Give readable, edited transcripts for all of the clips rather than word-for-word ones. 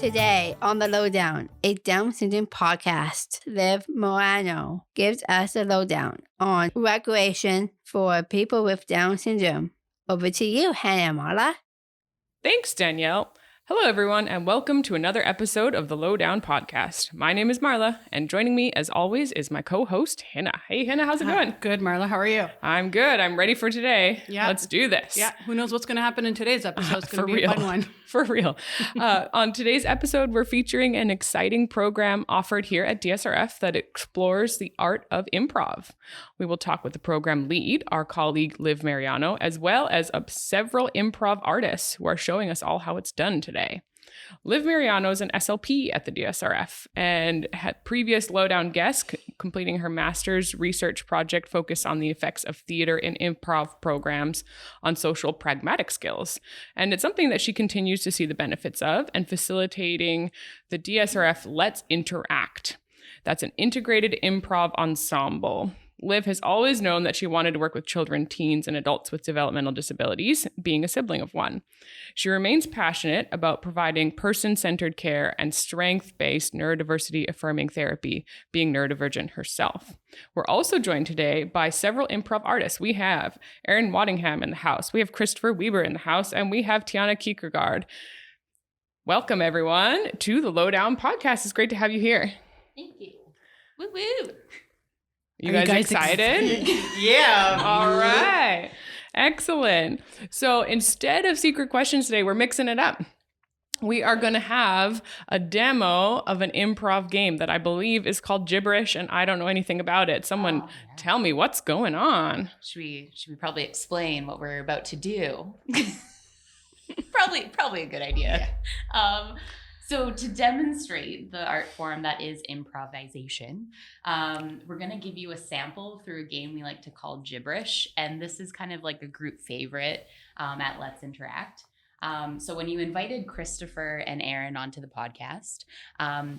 Today on the Lowdown, a Down syndrome podcast, Liv Meriano gives us a lowdown on recreation for people with Down syndrome. Over to you, Hannah Marla. Thanks, Danielle. Hello, everyone, and welcome to another episode of the Lowdown podcast. My name is Marla, and joining me, as always, is my co-host, Hannah. Hey, Hannah, how's it going? Good, Marla. How are you? I'm good. I'm ready for today. Yeah. Let's do this. Yeah. Who knows what's going to happen in today's episode? It's going to be a fun one. For real. On today's episode, we're featuring an exciting program offered here at DSRF that explores the art of improv. We will talk with the program lead, our colleague Liv Meriano, as well as several improv artists who are showing us all how it's done today. Liv Meriano is an SLP at the DSRF and had previous Lowdown guest completing her master's research project focused on the effects of theater and improv programs on social pragmatic skills. And it's something that she continues to see the benefits of and facilitating the DSRF Let's Interact. That's an integrated improv ensemble. Liv has always known that she wanted to work with children, teens, and adults with developmental disabilities, being a sibling of one. She remains passionate about providing person-centered care and strength-based neurodiversity-affirming therapy, being neurodivergent herself. We're also joined today by several improv artists. We have Erin Waddingham in the house, we have Christopher Weber in the house, and we have Tiana Kierkegaard. Welcome, everyone, to the Lowdown podcast. It's great to have you here. Thank you. Woo-woo. You guys excited? Yeah. All right. Excellent. So instead of secret questions today, we're mixing it up. We are going to have a demo of an improv game that I believe is called Gibberish, and I don't know anything about it. Someone tell me what's going on. Should we probably explain what we're about to do? Probably a good idea. Yeah. So to demonstrate the art form that is improvisation, we're going to give you a sample through a game we like to call Gibberish. And this is kind of like a group favorite at Let's Interact. So when you invited Christopher and Erin onto the podcast,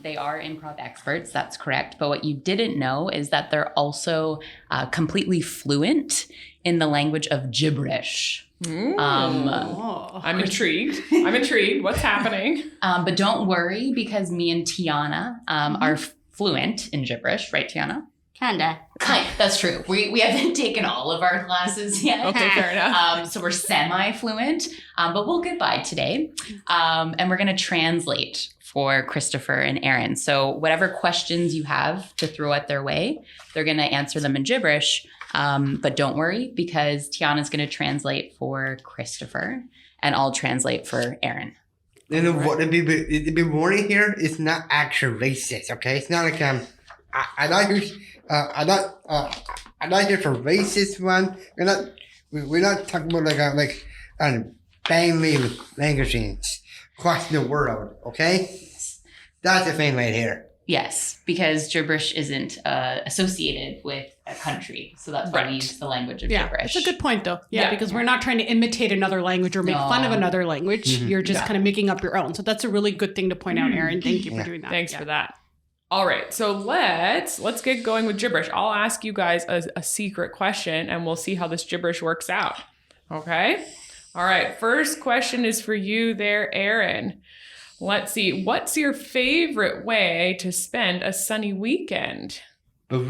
they are improv experts, that's correct. But what you didn't know is that they're also completely fluent in the language of gibberish. I'm intrigued. What's happening? But don't worry, because me and Tiana are fluent in gibberish, right, Tiana? Kinda. That's true. We haven't taken all of our classes yet. Okay, fair enough. So we're semi-fluent, but we'll get by today. And we're going to translate for Christopher and Erin. So whatever questions you have to throw at their way, they're going to answer them in gibberish. But don't worry, because Tiana's going to translate for Christopher and I'll translate for Erin. And the warning here is not actually racist, okay? It's not like I'm not here for racist one. We're not talking about banging languages across the world, okay? That's the thing right here. Yes, because gibberish isn't associated with a country. So that's why we use the language of gibberish. It's a good point, though. Yeah, because we're not trying to imitate another language or make fun of another language. Mm-hmm. You're just kind of making up your own. So that's a really good thing to point out, Erin. Thank you for doing that. Thanks for that. All right, so let's get going with gibberish. I'll ask you guys a secret question, and we'll see how this gibberish works out. Okay? All right, first question is for you there, Erin. Let's see. What's your favorite way to spend a sunny weekend? Oh,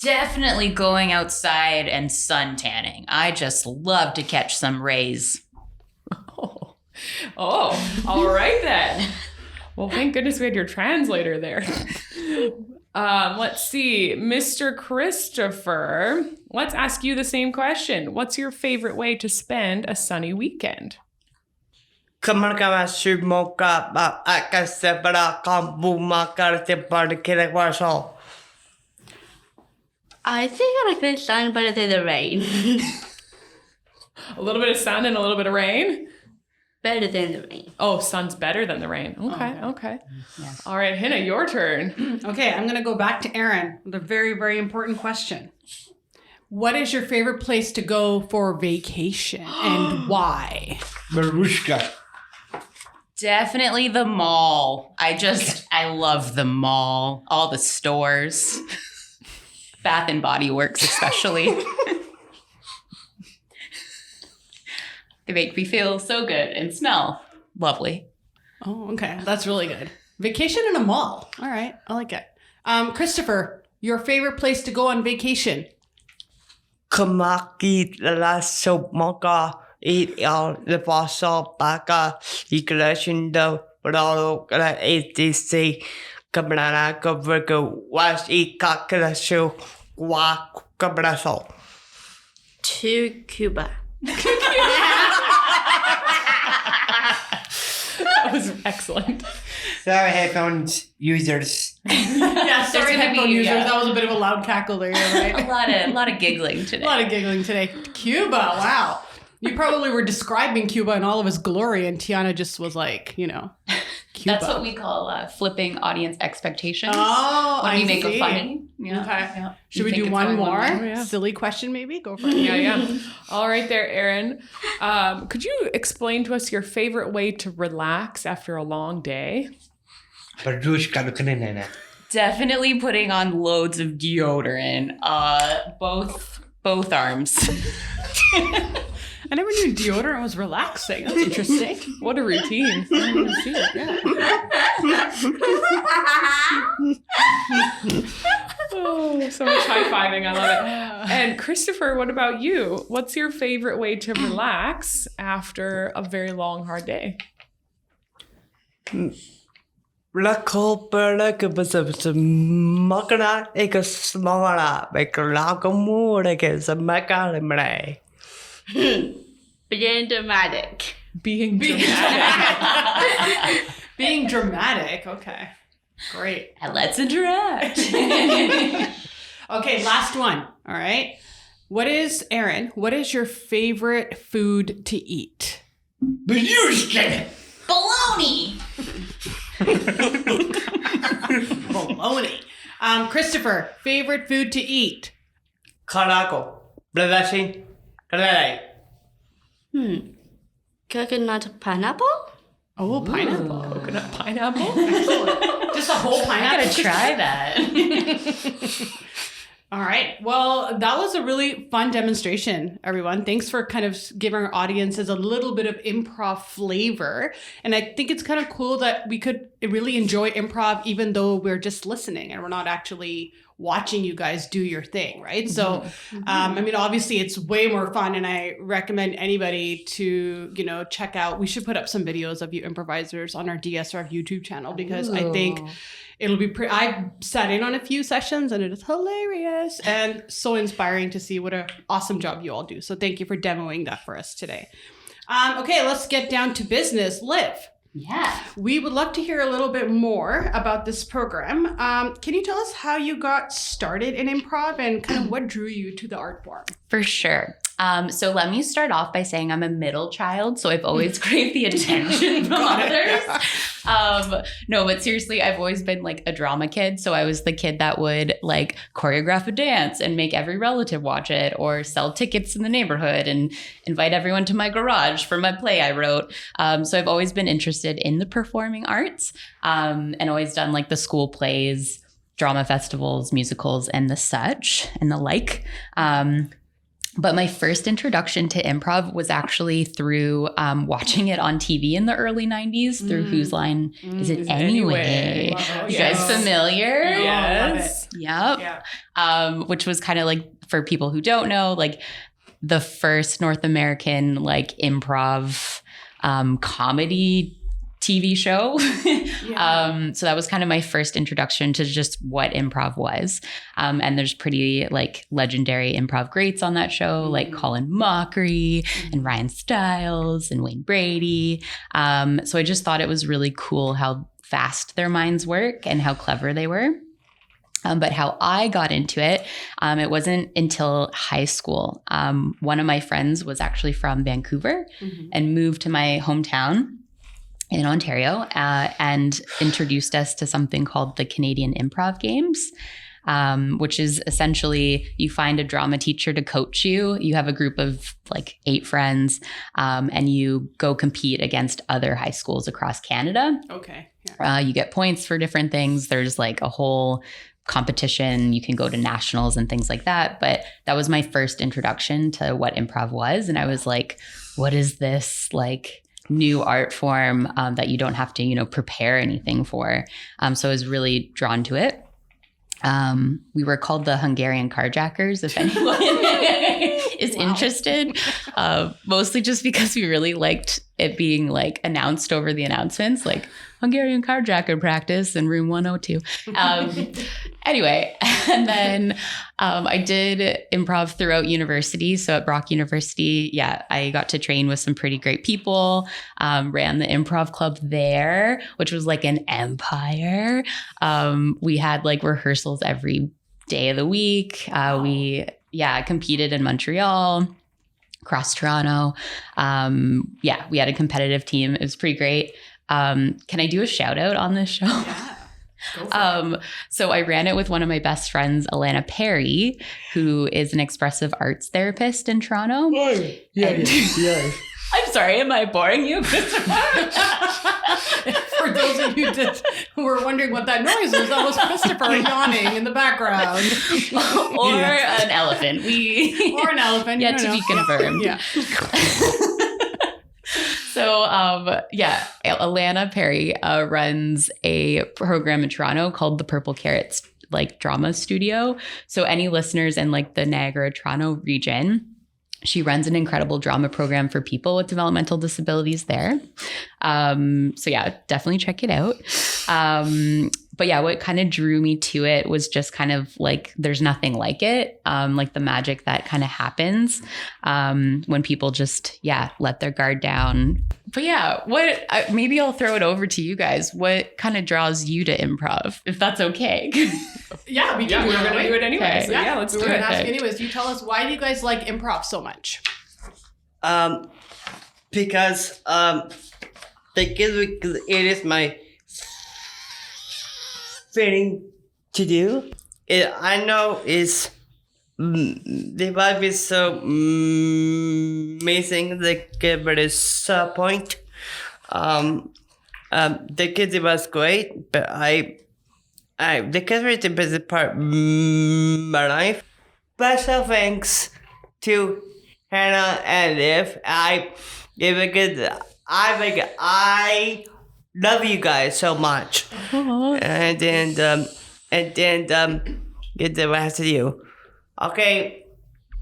definitely going outside and sun tanning. I just love to catch some rays. Oh, all right then. Well, thank goodness we had your translator there. Let's see. Mr. Christopher, let's ask you the same question. What's your favorite way to spend a sunny weekend? I think I like the sun better than the rain. A little bit of sun and a little bit of rain? Better than the rain. Oh, sun's better than the rain. Okay. Yes. All right, Hannah, your turn. Okay, I'm going to go back to Erin with a very, very important question. What is your favorite place to go for vacation and why? Marushka. Definitely the mall. I love the mall. All the stores. Bath and Body Works especially. They make me feel so good and smell lovely. Oh, okay. That's really good. Vacation in a mall. All right. I like it. Christopher, your favorite place to go on vacation? Kamaki la somoka il the fossil baka iglesion do brado la ATC cabrana covergo was e kakala show wa cabraso. To Cuba. That was excellent. Sorry, headphones users. Yeah, sorry, gonna headphone be, users. yeah. That was a bit of a loud cackle there, right? A lot of giggling today. A lot of giggling today. Cuba, wow. You probably were describing Cuba in all of its glory, and Tiana just was like, Cuba. That's what we call flipping audience expectations. Oh, when I we make see. it funny. Yeah. Okay. Yeah. Should You we think do it's one going more? way? Yeah. Silly question, maybe? Go for it. Yeah. All right there, Erin. Could you explain to us your favorite way to relax after a long day? Barushka kanina. Definitely putting on loads of deodorant. Both arms. I never knew deodorant was relaxing. That's interesting. What a routine. I didn't even see it. Yeah. Oh, so much high-fiving. I love it. And Christopher, what about you? What's your favorite way to relax after a very long, hard day? La copper was a makana ek a smala make a lagomo like a macalimre. Being dramatic. Being dramatic. Being dramatic. Okay. Great. And let's interact. Okay, last one. All right. Erin, what is your favorite food to eat? Barushka. Baloney. Bologna. Christopher, favorite food to eat? Caraco. Bladashing. Kalai. Coconut pineapple? Oh, pineapple. Coconut pineapple? Just a whole I pineapple. gotta try that. All right. Well, that was a really fun demonstration, everyone. Thanks for kind of giving our audiences a little bit of improv flavor. And I think it's kind of cool that we could really enjoy improv even though we're just listening and we're not actually watching you guys do your thing, right? So, obviously it's way more fun and I recommend anybody to, check out, we should put up some videos of you improvisers on our DSRF YouTube channel because I think it'll be I've sat in on a few sessions and it is hilarious and so inspiring to see what an awesome job you all do. So thank you for demoing that for us today. Okay, let's get down to business. Liv. Yeah. We would love to hear a little bit more about this program. Can you tell us how you got started in improv and kind of what drew you to the art form? For sure. So let me start off by saying I'm a middle child, so I've always craved the attention from others. No, but seriously, I've always been like a drama kid. So I was the kid that would like choreograph a dance and make every relative watch it or sell tickets in the neighborhood and invite everyone to my garage for my play I wrote. So I've always been interested in the performing arts and always done like the school plays, drama festivals, musicals, and the such and the like. But my first introduction to improv was actually through watching it on TV in the early 90s through Whose Line Is It Anyway? Love it. You guys familiar? Yes. Yep. Which was kind of like, for people who don't know, like the first North American like improv comedy TV show. So that was kind of my first introduction to just what improv was. And there's pretty like legendary improv greats on that show, like Colin Mockery and Ryan Stiles and Wayne Brady. So I just thought it was really cool how fast their minds work and how clever they were. But how I got into it, it wasn't until high school. One of my friends was actually from Vancouver and moved to my hometown in Ontario and introduced us to something called the Canadian Improv Games, which is essentially you find a drama teacher to coach you. You have a group of like 8 friends and you go compete against other high schools across Canada. Okay. You get points for different things. There's like a whole competition. You can go to nationals and things like that. But that was my first introduction to what improv was. And I was like, what is this? Like, new art form that you don't have to, prepare anything for. So I was really drawn to it. We were called the Hungarian Carjackers, if anyone is interested. Mostly just because we really liked it being like announced over the announcements, like Hungarian Carjacker practice in room 102. Anyway, and then I did improv throughout university. So at Brock University, I got to train with some pretty great people, ran the improv club there, which was like an empire. We had like rehearsals every day of the week. We competed in Montreal, across Toronto. We had a competitive team. It was pretty great. Can I do a shout out on this show? Yeah. Go for it. So I ran it with one of my best friends, Alana Perry, who is an expressive arts therapist in Toronto. Yeah. I'm sorry, am I boring you, Christopher? For those of you who were wondering what that noise was, that was Christopher yawning in the background. Or an elephant. Or an elephant. Yet to be confirmed. Yeah. So, Alana Perry runs a program in Toronto called the Purple Carrots Drama Studio. So any listeners in the Niagara, Toronto region, she runs an incredible drama program for people with developmental disabilities there. Definitely check it out. What kind of drew me to it was just kind of there's nothing like it. The magic that kind of happens when people just, let their guard down. But maybe I'll throw it over to you guys. What kind of draws you to improv, if that's okay? Yeah, we do. We're going to do it anyway. Okay. So let's do We're it. going to ask you anyways. You tell us, why do you guys like improv so much? Because it is my feeling to do. I know the vibe is so amazing. But it's so point. The kids was great, but the kids were the best part of my life. Special thanks to Hannah and Liv. I love you guys so much. And then get the rest of you. Okay,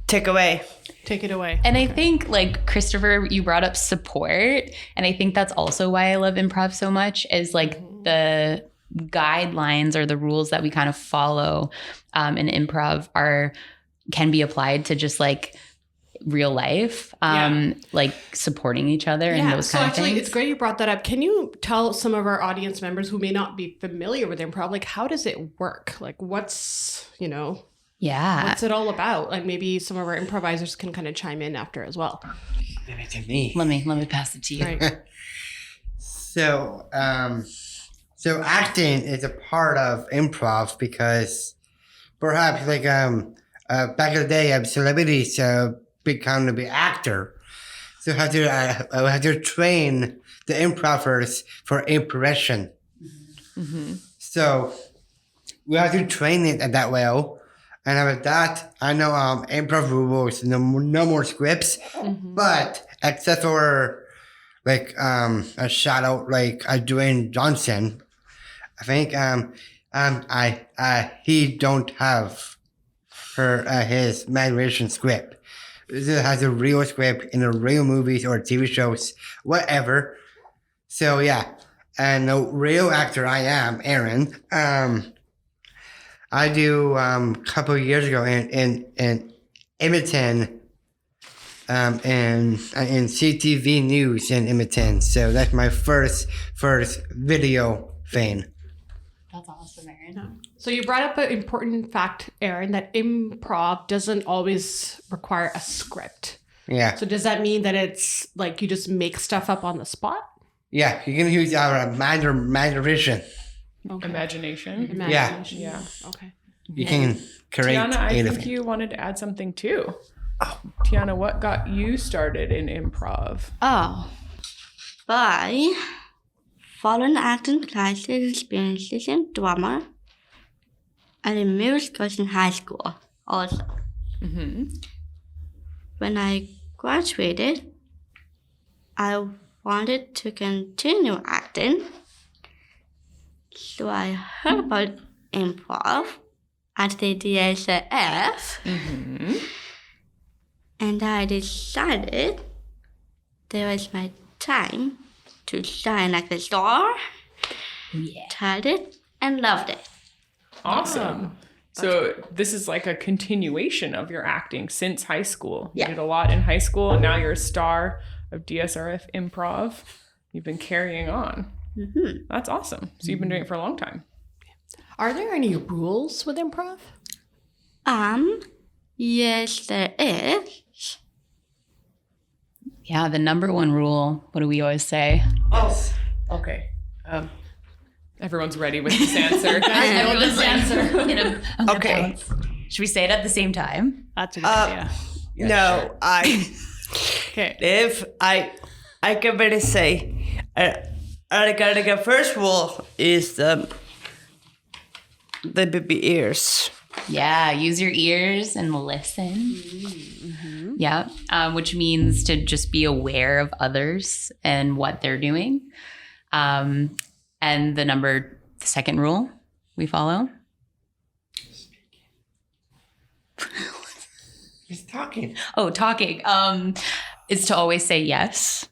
take away. Take it away. And I think, Christopher, you brought up support. And I think that's also why I love improv so much, is the guidelines or the rules that we kind of follow in improv can be applied to just real life, supporting each other and those kind of things. It's great you brought that up. Can you tell some of our audience members who may not be familiar with improv, how does it work? What's what's it all about? Maybe some of our improvisers can kind of chime in after as well. Give it to me. Let me pass it to you. Right. So acting is a part of improv because perhaps back in the day, celebrities become to be actor. So I have to train the improvers for impression. Mm-hmm. So we have to train it that way. And with that, I know improv rules, no more scripts, but except for a shout out Dwayne Johnson, I think he don't have his narration script. This has a real script in the real movies or TV shows, whatever. So and the real actor I am, Aaron. I do couple of years ago in Edmonton, in CTV News in Edmonton. So that's my first video thing. That's awesome, Aaron. So you brought up an important fact, Aaron, that improv doesn't always require a script. Yeah. So does that mean that it's you just make stuff up on the spot? Yeah, you can use our imagination. Okay. Imagination. Yeah. Yeah. Okay. You can create Tiana, I anything. think you wanted to add something too. Tiana, what got you started in improv? By following acting classes, experiences in drama, and in musicals in high school also. Mm-hmm. When I graduated, I wanted to continue acting. So I heard about improv at the DSRF. And I decided there was my time to shine like a star. Yeah. Tried it and loved it. Awesome. So this is like a continuation of your acting since high school. You Yeah. did a lot in high school, and now you're a star of DSRF Improv. You've been carrying on. That's awesome. So you've been doing it for a long time. Are there any rules with improv? Yes, there is. Yeah, the number one rule, what do we always say? Oh, okay. Everyone's ready with this answer. Everyone's answer. Okay. Should we say it at the same time? That's a good idea. No, Okay. if I can better say, the first rule is the baby ears. Yeah, use your ears and listen. Yeah, which means to just be aware of others and what they're doing. And the second rule we follow. He's talking. Oh, talking. Is to always say yes.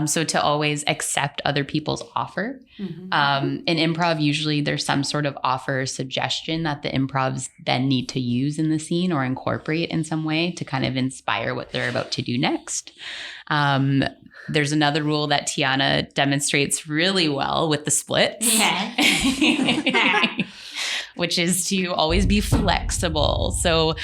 So to always accept other people's offer. In improv, usually there's some sort of offer or suggestion that the improvs then need to use in the scene or incorporate in some way to kind of inspire what they're about to do next. There's another rule that Tiana demonstrates really well with the splits. Which is to always be flexible. So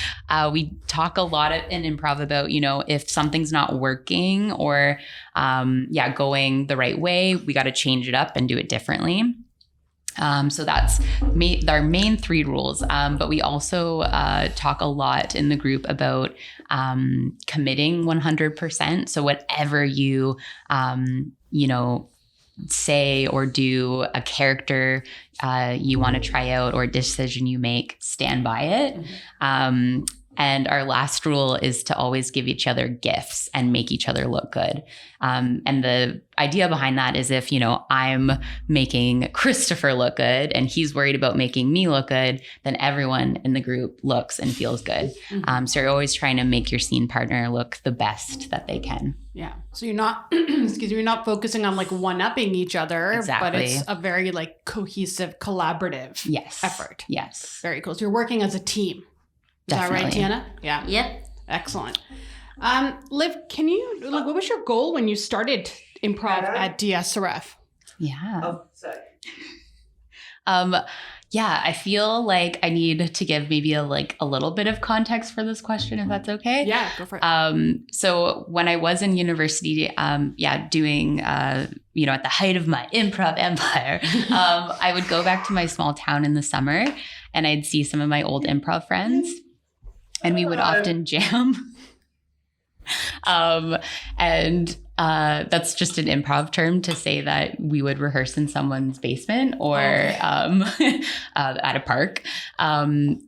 we talk a lot in improv about, if something's not working or, going the right way, we got to change it up and do it differently. So that's our main three rules. But we also talk a lot in the group about committing 100%. So whatever you, say or do, a character you want to try out or a decision you make, stand by it. And our last rule is to always give each other gifts and make each other look good. And the idea behind that is if, I'm making Christopher look good and he's worried about making me look good, then everyone in the group looks and feels good. So you're always trying to make your scene partner look the best that they can. Yeah. So you're not, you're not focusing on like one-upping each other, Exactly. but it's a very like cohesive, collaborative effort. Yes. Very cool. So you're working as a team. Is that right, Definitely. Tiana? Yeah. Yep. Excellent. Liv, can you, what was your goal when you started improv at DSRF? Yeah. Oh, sorry. I feel like I need to give maybe a little bit of context for this question, if that's okay. Yeah, go for it. So when I was in university, doing, at the height of my improv empire, I would go back to my small town in the summer and I'd see some of my old improv friends and we would often jam. That's just an improv term to say that we would rehearse in someone's basement or at a park. And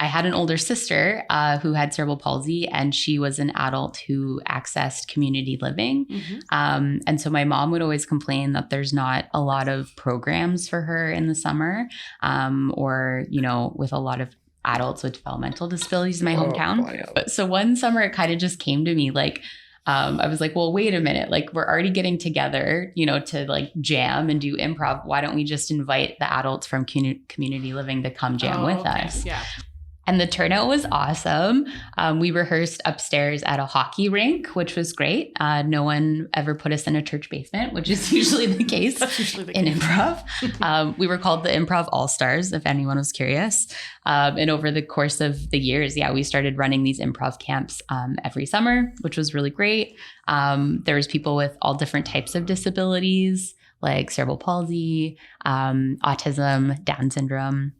I had an older sister who had cerebral palsy, and she was an adult who accessed community living. And so my mom would always complain that there's not a lot of programs for her in the summer, or, with a lot of adults with developmental disabilities in my hometown. So one summer it kind of just came to me I was like, well, wait a minute, we're already getting together, to jam and do improv. Why don't we just invite the adults from community living to come jam with us? Yeah. And the turnout was awesome. We rehearsed upstairs at a hockey rink, which was great. No one ever put us in a church basement, which is usually the case in improv. We were called the Improv All-Stars, if anyone was curious. And over the course of the years, we started running these improv camps every summer, which was really great. There was people with all different types of disabilities, like cerebral palsy, autism, Down syndrome.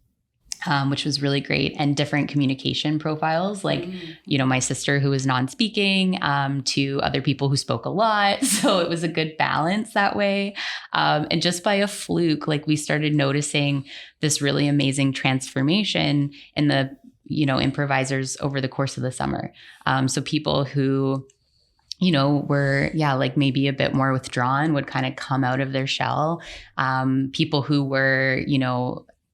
Which was really great, and different communication profiles, my sister who was non-speaking, to other people who spoke a lot. So it was a good balance that way. And just by a fluke, we started noticing this really amazing transformation in the, improvisers over the course of the summer. So people who were, like maybe a bit more withdrawn, would kind of come out of their shell. People who were,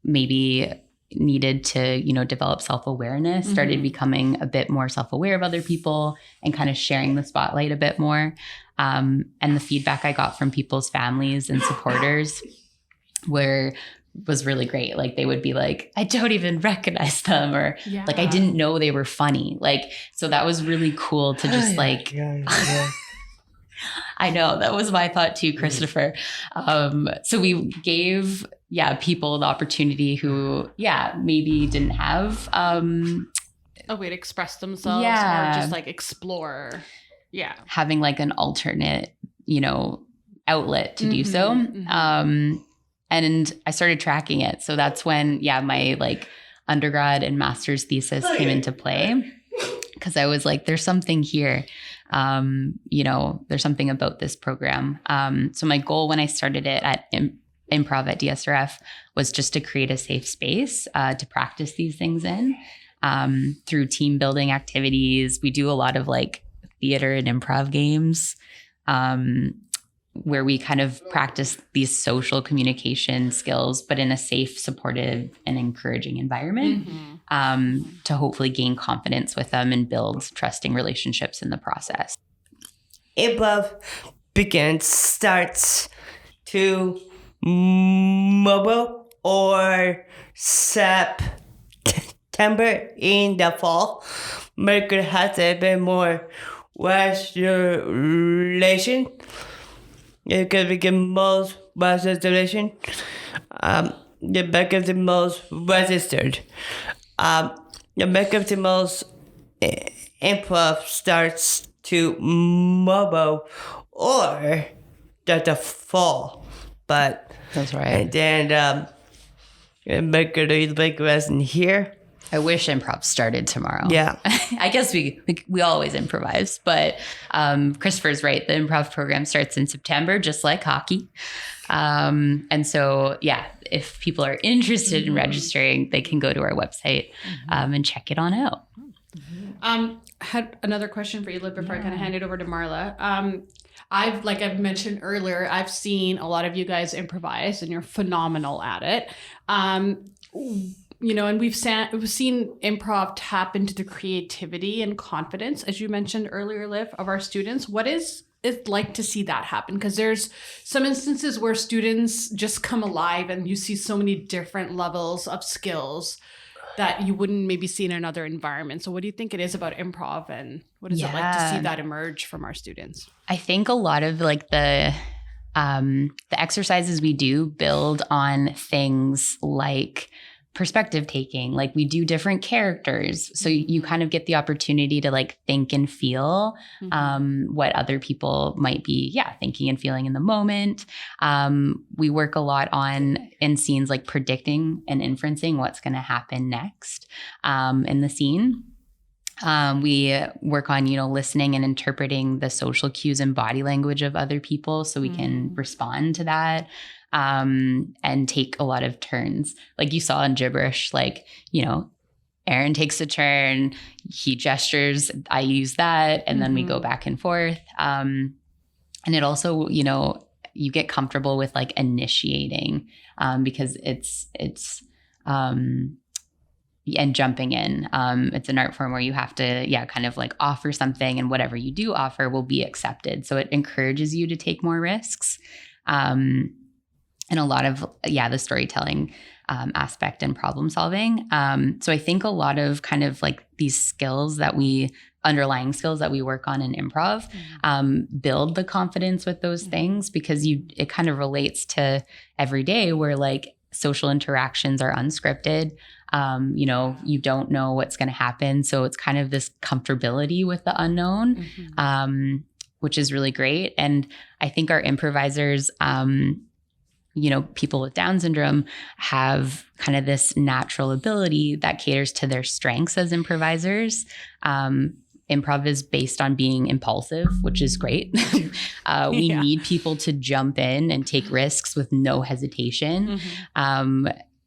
maybe needed to, develop self-awareness, started becoming a bit more self-aware of other people and kind of sharing the spotlight a bit more. And the feedback I got from people's families and supporters was really great. Like they would be like, I don't even recognize them, or like, I didn't know they were funny. Like, so that was really cool to just I know, that was my thought too, Christopher. So we gave, people the opportunity who, maybe didn't have a way to express themselves or just like explore. Yeah. Having like an alternate, outlet to do so. And I started tracking it. So that's when, my like undergrad and master's thesis came into play, because I was like, there's something here. There's something about this program. So my goal when I started it at Improv at DSRF was just to create a safe space to practice these things in through team building activities. We do a lot of like theater and improv games, where we kind of practice these social communication skills, but in a safe, supportive, and encouraging environment, to hopefully gain confidence with them and build trusting relationships in the process. Improv starts to mobile or September in the fall. Mercury has a bit more restoration. Because we get most restoration. The back of the most registered. The back of the most improv starts to mobile or the fall. But that's right. And then Mercury wasn't here. I wish improv started tomorrow. Yeah. I guess we always improvise, but Christopher's right. The improv program starts in September, just like hockey. And so, if people are interested in registering, they can go to our website and check it on out. Had another question for you, Liv, before I kind of hand it over to Marla. I've mentioned earlier, I've seen a lot of you guys improvise, and you're phenomenal at it. And we've seen improv tap into the creativity and confidence, as you mentioned earlier, Liv, of our students. What is it like to see that happen? Because there's some instances where students just come alive and you see so many different levels of skills that you wouldn't maybe see in another environment. So what do you think it is about improv, and what is it like to see that emerge from our students? I think a lot of like the exercises we do build on things like perspective taking. Like we do different characters, so you kind of get the opportunity to like think and feel what other people might be thinking and feeling in the moment. We work a lot in scenes like predicting and inferencing what's going to happen next in the scene. We work on, listening and interpreting the social cues and body language of other people so we can respond to that. And take a lot of turns. Like you saw in Gibberish, like, Aaron takes a turn, he gestures, I use that, and then we go back and forth. And it also, you get comfortable with like initiating because it's and jumping in. It's an art form where you have to, kind of like offer something, and whatever you do offer will be accepted. So it encourages you to take more risks. And a lot of, the storytelling aspect and problem solving. So I think a lot of kind of like these underlying skills that we work on in improv build the confidence with those things, because it kind of relates to every day where like social interactions are unscripted. You don't know what's going to happen. So it's kind of this comfortability with the unknown, which is really great. And I think our improvisers, people with Down syndrome have kind of this natural ability that caters to their strengths as improvisers. Improv is based on being impulsive, which is great. We need people to jump in and take risks with no hesitation.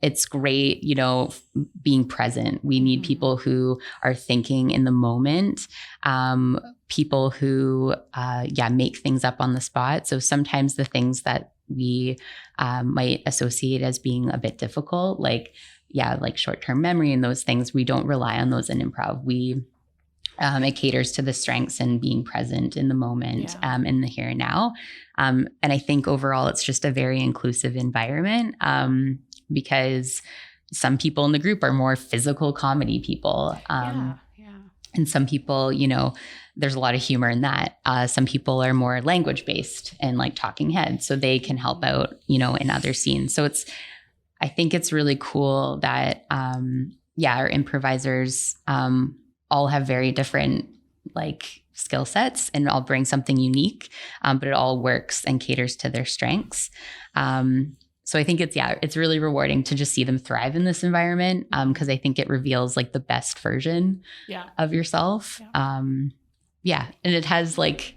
it's great, being present. We need people who are thinking in the moment, people who, make things up on the spot. So sometimes the things that we might associate as being a bit difficult, like short-term memory and those things, we don't rely on those in improv. It caters to the strengths and being present in the moment, in the here and now. And I think overall, it's just a very inclusive environment because some people in the group are more physical comedy people. And some people, there's a lot of humor in that. Some people are more language-based and like talking heads, so they can help out, in other scenes. So I think it's really cool that, our improvisers all have very different like skill sets and all bring something unique, but it all works and caters to their strengths. So I think it's really rewarding to just see them thrive in this environment because I think it reveals like the best version of yourself. And it has like,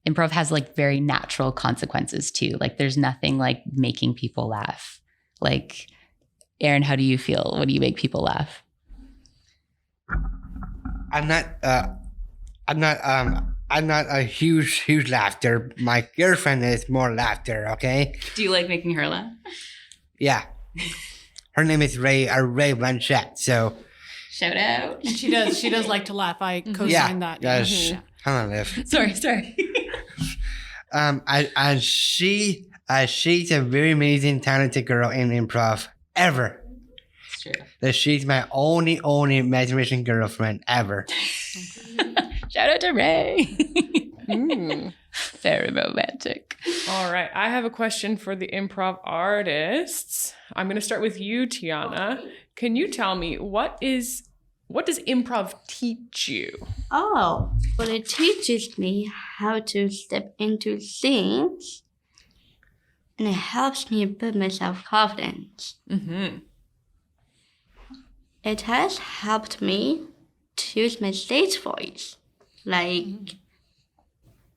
improv has like very natural consequences too. Like there's nothing like making people laugh. Like, Aaron, how do you feel? What do you make people laugh? I'm not a huge laughter. My girlfriend is more laughter, okay? Do you like making her laugh? Yeah. Her name is Ray Blanchett, so. Shout out. And she does like to laugh. I co-sign that. Yes. Hold on, Liv. Sorry. She's a very amazing, talented girl in improv ever. It's true. That she's my only imagination girlfriend ever. Shout out to Ray. Very romantic. All right. I have a question for the improv artists. I'm going to start with you, Tiana. Can you tell me what does improv teach you? Oh, well, it teaches me how to step into things, and it helps me build my self-confidence. Mm-hmm. It has helped me to use my stage voice, like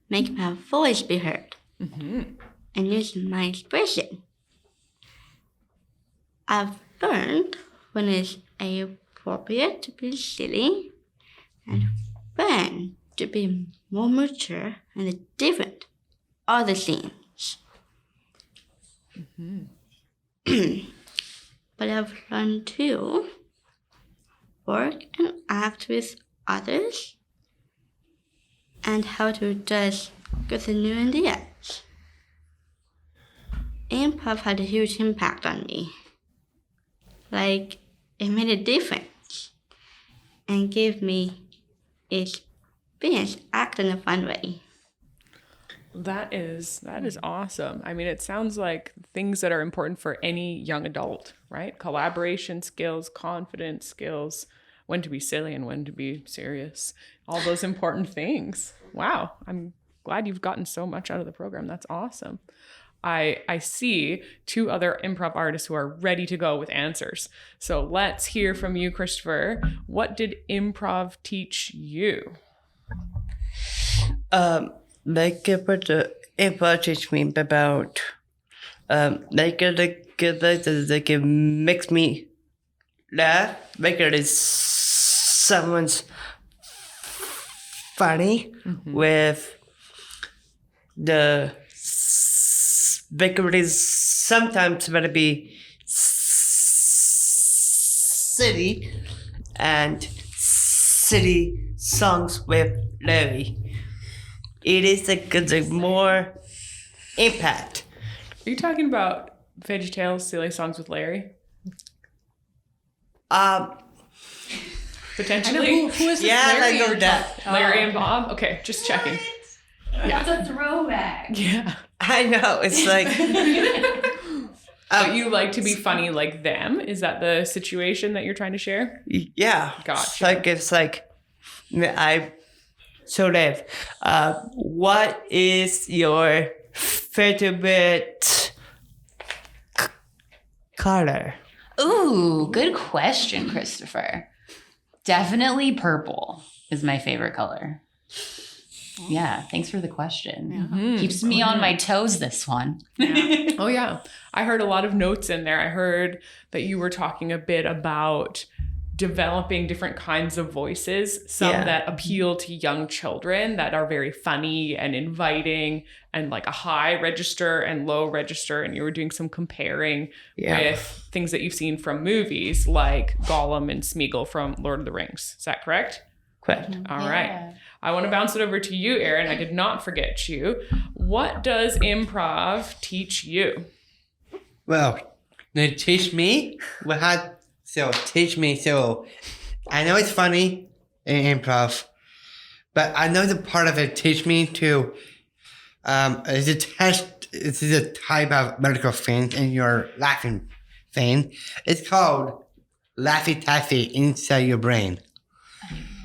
make my voice be heard, and use my expression. I've learned when it's appropriate to be silly and when to be more mature and different other things. But I've learned to work and act with others and how to just get the new ideas. Improv had a huge impact on me. Like, it made a difference and gave me experience acting in a fun way. That is awesome. I mean, it sounds like things that are important for any young adult, right? Collaboration skills, confidence skills, when to be silly and when to be serious. All those important things. Wow. I'm glad you've gotten so much out of the program. That's awesome. I see two other improv artists who are ready to go with answers. So let's hear from you, Christopher. What improv teach you? Improv teach me about like it makes me laugh. Like it is someone's funny with the it is sometimes going to be city and city songs with Larry. It is a more impact. Are you talking about VeggieTales Silly Songs with Larry? Potentially. Who is this? Yeah, Larry I know that. Larry and Bob? Okay, just checking. That's a throwback. Yeah. I know. It's like you like to be funny like them? Is that the situation that you're trying to share? Yeah. Gotcha. It's like so Liv, what is your favorite color? Ooh, good question, Christopher. Definitely purple is my favorite color. Yeah, thanks for the question. Mhm. Keeps me Oh, on yeah. my toes, this one. Oh, yeah. I heard a lot of notes in there. I heard that you were talking a bit about developing different kinds of voices, some Yeah. that appeal to young children that are very funny and inviting and like a high register and low register. And you were doing some comparing with things that you've seen from movies like Gollum and Smeagol from Lord of the Rings. Is that correct? Correct. All right. I want to bounce it over to you, Aaron. I did not forget you. What does improv teach you? Well, they teach me so I know it's funny in improv, but I know the part of it teach me to is a test. This is a type of medical thing in your laughing thing. It's called Laffy Taffy inside your brain.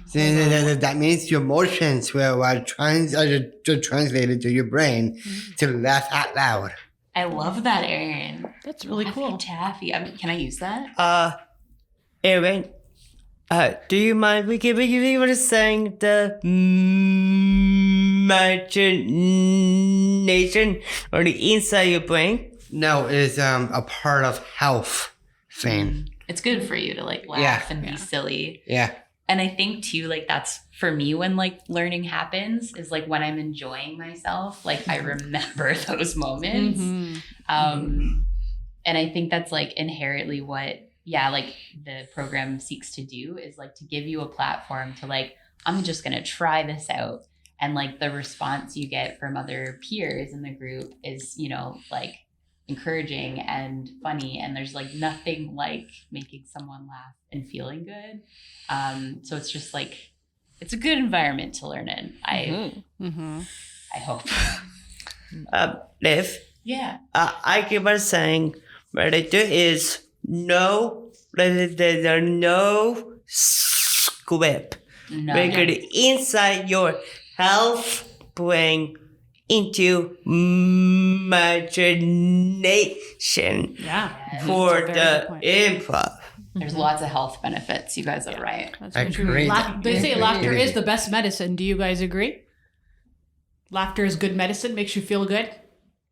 So that means your emotions will translated to your brain to laugh out loud. I love that, Aaron. That's really cool. Taffy. I mean, can I use that? Aaron, do you mind we were saying the imagination or the inside your brain? No, it's a part of health thing. It's good for you to like laugh Yeah. and be silly. Yeah. And I think too, like that's for me when like learning happens is like when I'm enjoying myself, like I remember those moments. And I think that's like inherently what, like the program seeks to do is like to give you a platform to like, I'm just going to try this out. And like the response you get from other peers in the group is, you know, like encouraging and funny. And there's like nothing like making someone laugh and feeling good. So it's just like, it's a good environment to learn in. I hope. Liv, Yeah. I keep on saying what I do is there are no script. No. We're going to inside your health brain into imagination Yeah. for That's a very the good point. improv. There's lots of health benefits. You guys are right. That's I very true. agree. They say laughter Agree. is the best medicine. Do you guys agree? Laughter is good medicine, makes you feel good.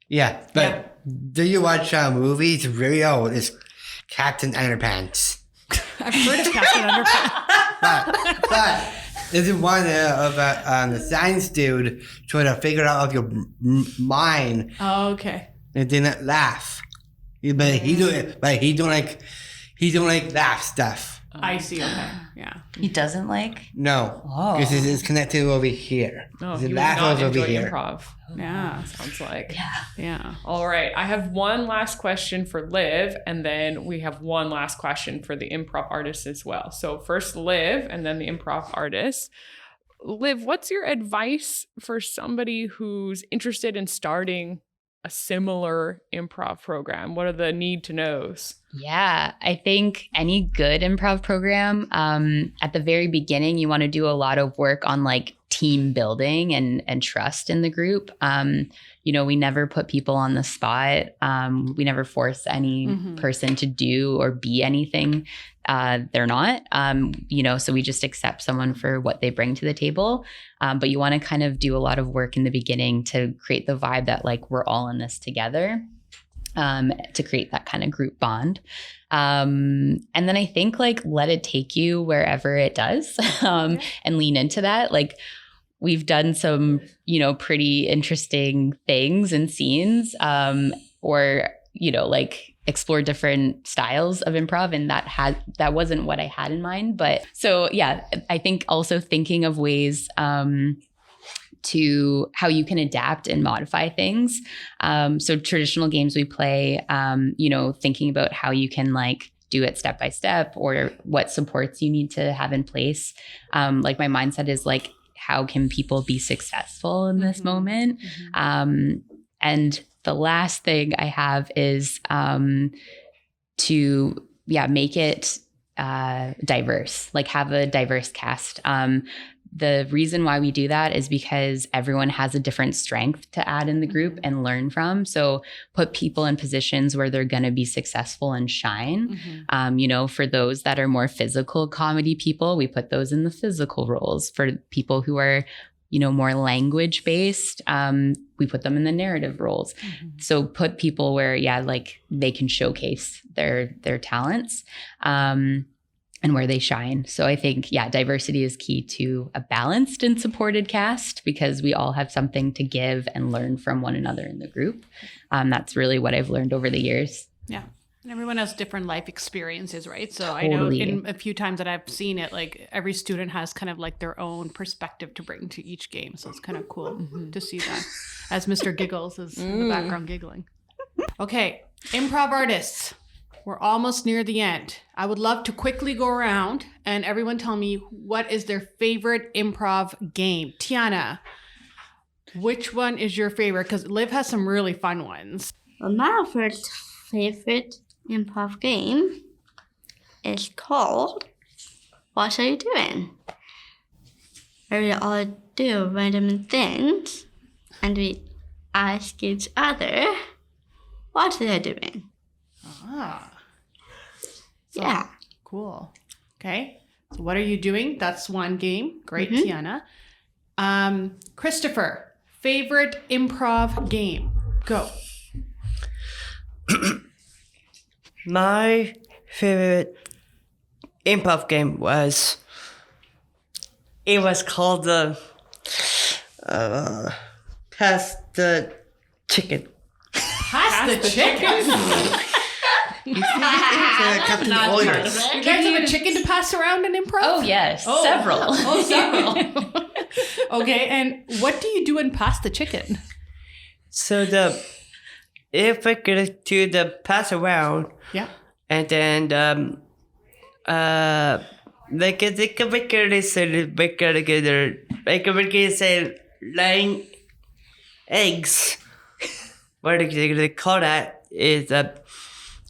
Yeah, but do you watch a movie? It's very old. It's Captain Underpants. I've heard of Captain Underpants. But this is one of the science dude trying to figure out of your mind. Oh, okay. It didn't laugh, but he don't like laugh stuff. I see. Okay. Yeah. He doesn't like. No, Oh. because it's connected over here. Oh, The you would laugh not over enjoy here. improv. Yeah. Sounds like. Yeah. All right. I have one last question for Liv, and then we have one last question for the improv artist as well. So first Liv, and then the improv artist. Liv, what's your advice for somebody who's interested in starting a similar improv program? What are the need to knows? Yeah, I think any good improv program, at the very beginning, you want to do a lot of work on like team building and trust in the group. You know, we never put people on the spot. We never force any person to do or be anything they're not. You know, so we just accept someone for what they bring to the table. But you want to kind of do a lot of work in the beginning to create the vibe that like we're all in this together. To create that kind of group bond. And then I think like let it take you wherever it does and lean into that. Like we've done some, you know, pretty interesting things and scenes or, you know, like explore different styles of improv. And that wasn't what I had in mind. But so, yeah, I think also thinking of ways to how you can adapt and modify things. So traditional games we play, you know, thinking about how you can like do it step by step or what supports you need to have in place. Like my mindset is like, how can people be successful in this moment? And the last thing I have is to make it diverse, like have a diverse cast. The reason why we do that is because everyone has a different strength to add in the group and learn from. So put people in positions where they're going to be successful and shine. You know, for those that are more physical comedy people, we put those in the physical roles. For people who are more language based, we put them in the narrative roles. So put people where, like they can showcase their talents and where they shine. So I think, diversity is key to a balanced and supported cast because we all have something to give and learn from one another in the group. That's really what I've learned over the years. Yeah. And everyone has different life experiences, right? So Totally. I know in a few times that I've seen it, like every student has kind of like their own perspective to bring to each game. So it's kind of cool to see that as Mr. Giggles is in the background giggling. Okay, improv artists. We're almost near the end. I would love to quickly go around and everyone tell me what is their favorite improv game. Tiana, which one is your favorite? Because Liv has some really fun ones. Well, my first favorite improv game is called What Are You Doing? Where we all do random things and we ask each other what they're doing. Ah, Yeah. cool. Okay. So what are you doing? That's one game. Great, Tiana. Christopher, favorite improv game. Go. My favorite improv game was called the Pass the Chicken. Pass the chicken. Captain Oilers. You guys have a chicken to pass around in improv? Oh, yes. Several. Several. Okay, and what do you do in Pass the Chicken? So if we're gonna do the pass around, Yeah. and then we're gonna say laying eggs. What they're gonna call that is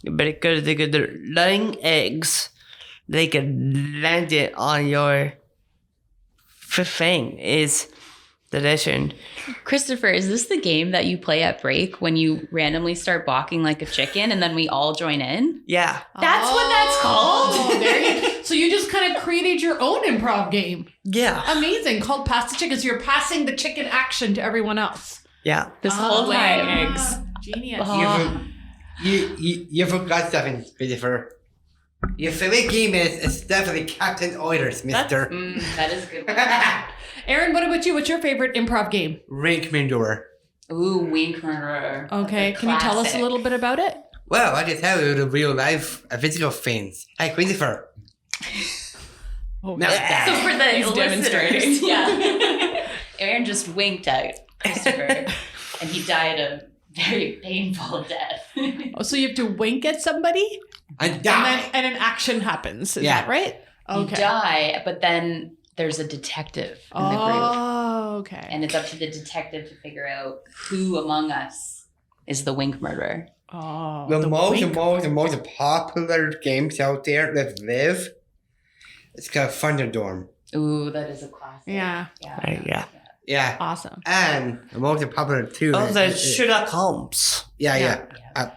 because they're gonna laying eggs. They can land it on your thing is the lesson. Christopher, is this the game that you play at break when you randomly start balking like a chicken and then we all join in? Yeah. That's what that's called? Oh, there you. So you just kind of created your own improv game. Yeah. Amazing. Called Pass the Chicken. So you're passing the chicken action to everyone else. Yeah. This whole laying time. eggs. Genius. You forgot something, Christopher. Your favorite game is definitely Captain Oilers, mister. That is a good one. Aaron, what about you? What's your favorite improv game? Rink Mindor. Ooh, Wink Murderer. Okay, That's can you tell us a classic. little bit about it? Well, I can tell you the real life physical things. Hi, Christopher. Oh, Now, So for the He's demonstrating. listeners, yeah. Aaron just winked at Christopher and he died a very painful death. Oh, so you have to wink at somebody and die. and an action happens. Is Yeah. that right? You die, but then there's a detective in the group. Oh, okay. And it's up to the detective to figure out who among us is the Wink Murderer. Oh, The wink. most popular games out there that live. It's called Thunderdome. Ooh, that is a classic. Yeah. Yeah. Yeah. Awesome. And the most popular too. Oh, is- the is- Sherlock Holmes. Yeah.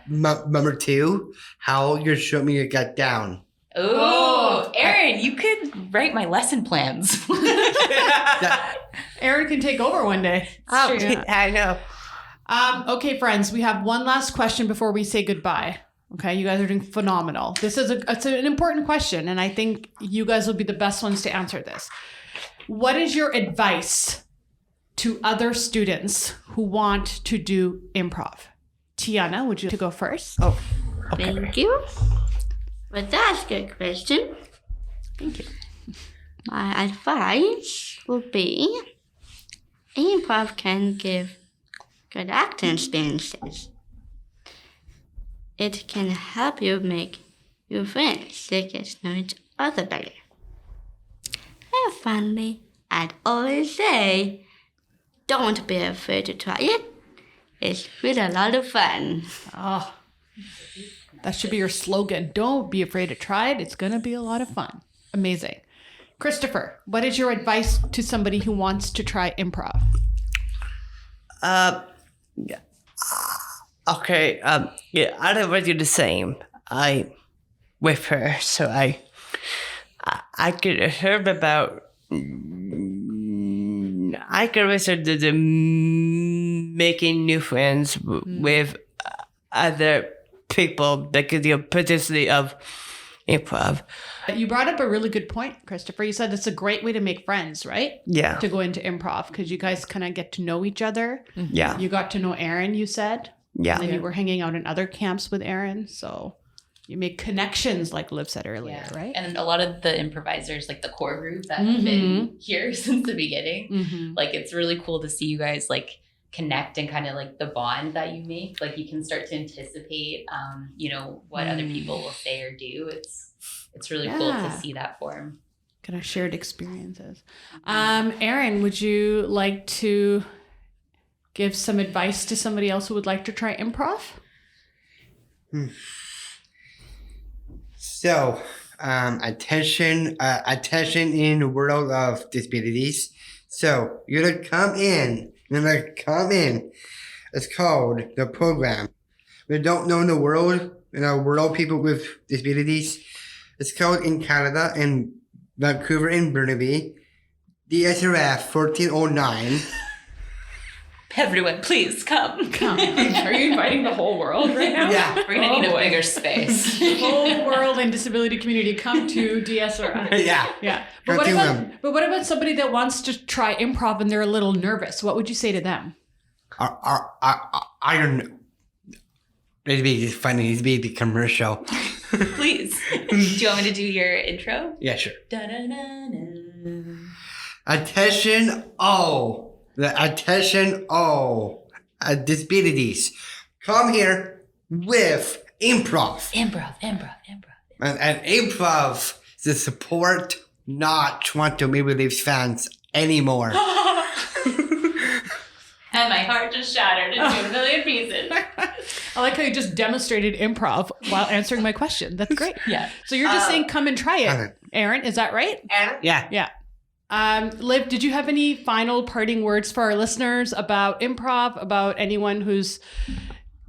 Number two, how your show me got down. Ooh, Aaron, you could write my lesson plans. Aaron can take over one day. Oh, Yeah. I know. Okay, friends, we have one last question before we say goodbye. Okay, you guys are doing phenomenal. This is it's an important question, and I think you guys will be the best ones to answer this. What is your advice to other students who want to do improv? Tiana, would you like to go first? Oh, okay. Thank you. Well, that's a good question. Thank you. My advice would be improv can give good acting experiences. It can help you make your friends that get to know each other better. And finally, I'd always say, don't be afraid to try it. It's really a lot of fun. Oh, that should be your slogan. Don't be afraid to try it. It's going to be a lot of fun. Amazing. Christopher, what is your advice to somebody who wants to try improv? Yeah. Okay. Yeah. I don't want to do the same. I with her, so I could heard about. I can research the making new friends with other people because you're potentially of improv. You brought up a really good point, Christopher. You said it's a great way to make friends, right? Yeah. To go into improv because you guys kind of get to know each other. Yeah. You got to know Aaron, you said. Yeah. And then you were hanging out in other camps with Aaron. So you make connections, like Liv said earlier, right? And a lot of the improvisers, like the core group that have been here since the beginning, like it's really cool to see you guys like connect and kind of like the bond that you make. Like you can start to anticipate, what other people will say or do. It's really cool to see that form. Kind of shared experiences. Aaron, would you like to give some advice to somebody else who would like to try improv? So, attention in the world of disabilities. So, you're gonna come in. It's called the program. We don't know the world, world people with disabilities. It's called in Canada, in Vancouver, in Burnaby, DSRF 1409. Everyone, please come. Are you inviting the whole world right now? Yeah. We're going to need a bigger space. The whole world and disability community come to DSRF. Yeah. Yeah. Come But to what, them. but what about somebody that wants to try improv and they're a little nervous? What would you say to them? I don't know. It'd be funny. It'd be the commercial. Please. Do you want me to do your intro? Yeah, sure. Da-da-da-da. Attention all. Attention all. Disabilities. Come here with improv. Improv. And improv is the support, not Toronto Maple Leafs fans anymore. And my heart just shattered into a million pieces. I like how you just demonstrated improv while answering my question. That's great. Yeah. So you're just saying come and try it. Aaron, is that right? Yeah. Yeah. Liv, did you have any final parting words for our listeners about improv, about anyone who's,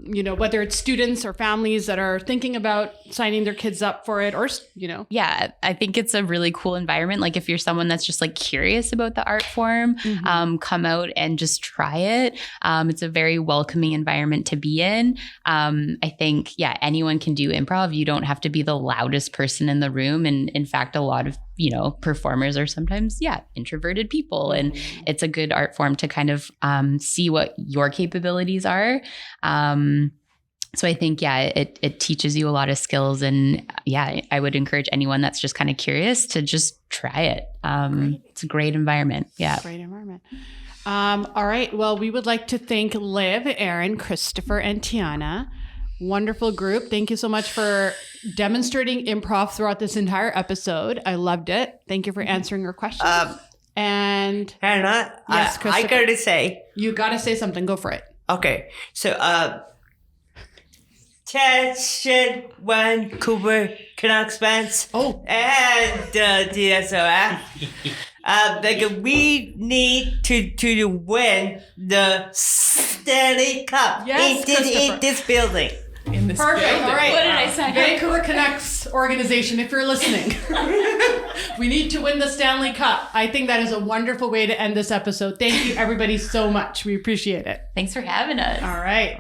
whether it's students or families that are thinking about signing their kids up for it or, Yeah, I think it's a really cool environment. Like if you're someone that's just like curious about the art form, come out and just try it. It's a very welcoming environment to be in. I think, anyone can do improv. You don't have to be the loudest person in the room. And in fact, a lot of, performers are sometimes, introverted people. And it's a good art form to kind of see what your capabilities are. So I think, it teaches you a lot of skills. And I would encourage anyone that's just kind of curious to just try it. It's a great environment. Yeah. Great environment. All right. Well, we would like to thank Liv, Aaron, Christopher, and Tiana. Wonderful group. Thank you so much for demonstrating improv throughout this entire episode. I loved it. Thank you for answering our questions. And Hannah, Yes, I Christopher. gotta say. you got to say something. Go for it. Okay, so attention Vancouver Canucks fans. Oh. And DSOF. We need to win the Stanley Cup Yes, Christopher. in this building. In this Perfect. building. All right. What did I say? Vancouver Canucks organization, if you're listening, we need to win the Stanley Cup. I think that is a wonderful way to end this episode. Thank you, everybody, so much. We appreciate it. Thanks for having us. All right.